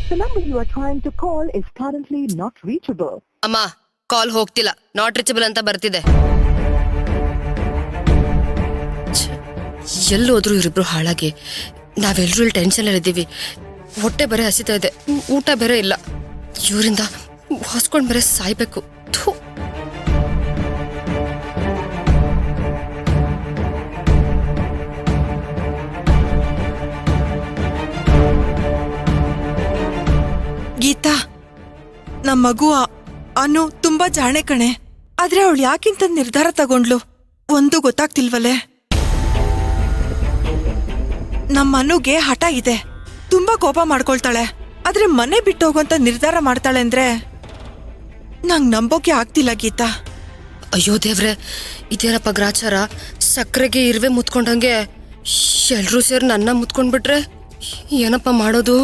The number you are trying to call is currently not reachable. ಅಮ್ಮ ಕಾಲ್ ಹೋಗ್ತಿಲ್ಲ, not reachable ಅಂತ ಬರ್ತಿದೆ. ಎಲ್ಲೋದ್ರು ಇವರಿಬ್ರು ಹಾಳಾಗಿ ನಾವೆಲ್ಲರೂ ಇಲ್ಲಿ ಟೆನ್ಷನ್ ಇದ್ದೀವಿ. ಹೊಟ್ಟೆ ಬೇರೆ ಹಸಿತಾ ಇದೆ, ಊಟ ಬೇರೆ ಇಲ್ಲ. ಇವರಿಂದ ಹೊಸ್ಕೊಂಡ್ ಬೇರೆ ಸಾಯ್ಬೇಕು. ಥು. ಗೀತಾ, ನಮ್ಮ ಮಗು ಅನು ತುಂಬಾ ಜಾಣೆ ಕಣೆ. ಆದ್ರೆ ಅವಳು ಯಾಕಿಂತ ನಿರ್ಧಾರ ತಗೊಂಡ್ಲು ಒಂದು ಗೊತ್ತಾಗ್ತಿಲ್ವಲೆ. ನಮ್ಮ ಅನುಗೆ ಹಠ ಇದೆ, ತುಂಬಾ ಕೋಪ ಮಾಡ್ಕೊಳ್ತಾಳೆ. ಆದ್ರೆ ಮನೆ ಬಿಟ್ಟು ಹೋಗೋಂತ ನಿರ್ಧಾರ ಮಾಡ್ತಾಳೆ ಅಂದ್ರೆ ನಂಗ್ ನಂಬೋಕೆ ಆಗ್ತಿಲ್ಲ ಗೀತಾ. ಅಯ್ಯೋ ದೇವ್ರೆ, ಇದೇನಪ್ಪ ಗ್ರಾಚಾರ. ಸಕ್ಕರೆಗೆ ಇರುವೆ ಮುತ್ಕೊಂಡಂಗೆ ಎಲ್ರೂ ಸೇರಿ ನನ್ನ ಮುತ್ಕೊಂಡ್ಬಿಟ್ರೆ ಏನಪ್ಪ ಮಾಡೋದು?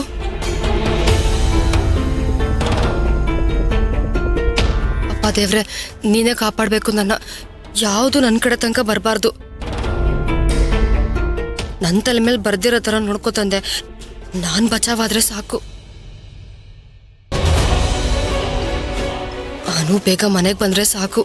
ಅಪ್ಪ ದೇವ್ರೆ, ನೀನೇ ಕಾಪಾಡ್ಬೇಕು ನನ್ನ. ಯಾವುದು ನನ್ನ ಕಡೆ ತನಕ ಬರಬಾರ್ದು. ನನ್ನ ತಲೆ ಮೇಲೆ ಬರ್ದಿರೋ ಥರ ನೋಡ್ಕೋತಂದೆ. ನಾನು ಬಚಾವಾದ್ರೆ ಸಾಕು. ನಾನು ಬೇಗ ಮನೆಗೆ ಬಂದ್ರೆ ಸಾಕು.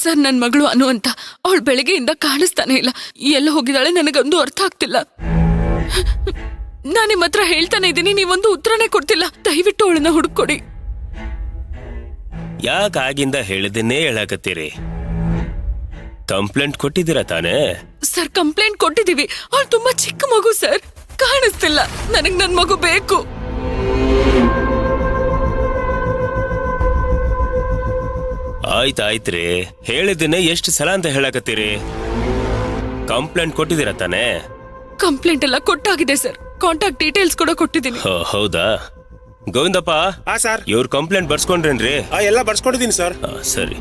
ಸರ್, ನನ್ನ ಮಗಳು ಅನು ಅಂತ, ಅವಳು ಬೆಳಗ್ಗೆಯಿಂದ ಕಾಣಿಸ್ತಾನೆ ಇಲ್ಲ. ಎಲ್ಲ ಹೋಗಿದ್ದಾಳೆ ನನಗೊಂದು ಅರ್ಥ ಆಗ್ತಿಲ್ಲ. ನಾನು ನಿಮ್ಮ ಹತ್ರ ಹೇಳ್ತಾನೆ ಇದ್ದೀನಿ, ನೀವೊಂದು ಉತ್ತರನೇ ಕೊಡ್ತಿಲ್ಲ. ದಯವಿಟ್ಟು ಅವಳನ್ನ ಹುಡುಕೊಡಿ. ಯಾಕೆ ಆಗಿಂದ ಹೇಳಿದನ್ನೇ ಹೇಳಕತ್ತೀರಿ? ಕಂಪ್ಲೇಂಟ್ ಕೊಟ್ಟಿದ್ದೀರಾ ತಾನೇ? ಸರ್, ಕಂಪ್ಲೇಂಟ್ ಕೊಟ್ಟಿದೀವಿ. ಅವಳು ತುಂಬಾ ಚಿಕ್ಕ ಮಗು ಸರ್, ಕಾಣಿಸ್ತಿಲ್ಲ. ನನಗ್ ನನ್ ಮಗು ಬೇಕು. ಆಯ್ತಾಯ್ತ್ರಿ, ಹೇಳಿದ್ದನ್ನೇ ಎಷ್ಟು ಸಲ ಅಂತ ಹೇಳಕತ್ತೀರಿ? ಕಂಪ್ಲೇಂಟ್ ಕೊಟ್ಟಿದ್ದೀರಾ ತಾನೇ? ಕಂಪ್ಲೇಂಟ್ ಎಲ್ಲ ಕೊಟ್ಟಾಗಿದೆ ಸರ್. ಕಾಂಟ್ಯಾಕ್ಟ್ ಡೀಟೇಲ್ಸ್ ಕೂಡ ಕೊಟ್ಟಿದ್ದೀನಿ. ಹೌದಾ? ಗೋವಿಂದಪ್ಪ, ಸರ್, ಇವ್ರ ಕಂಪ್ಲೇಂಟ್ ಬರ್ಸ್ಕೊಂಡ್ರೇನ್ರಿ? ಎಲ್ಲ ಬರ್ಸ್ಕೊಂಡಿದ್ದೀನಿ ಸರ್. ಸರಿ.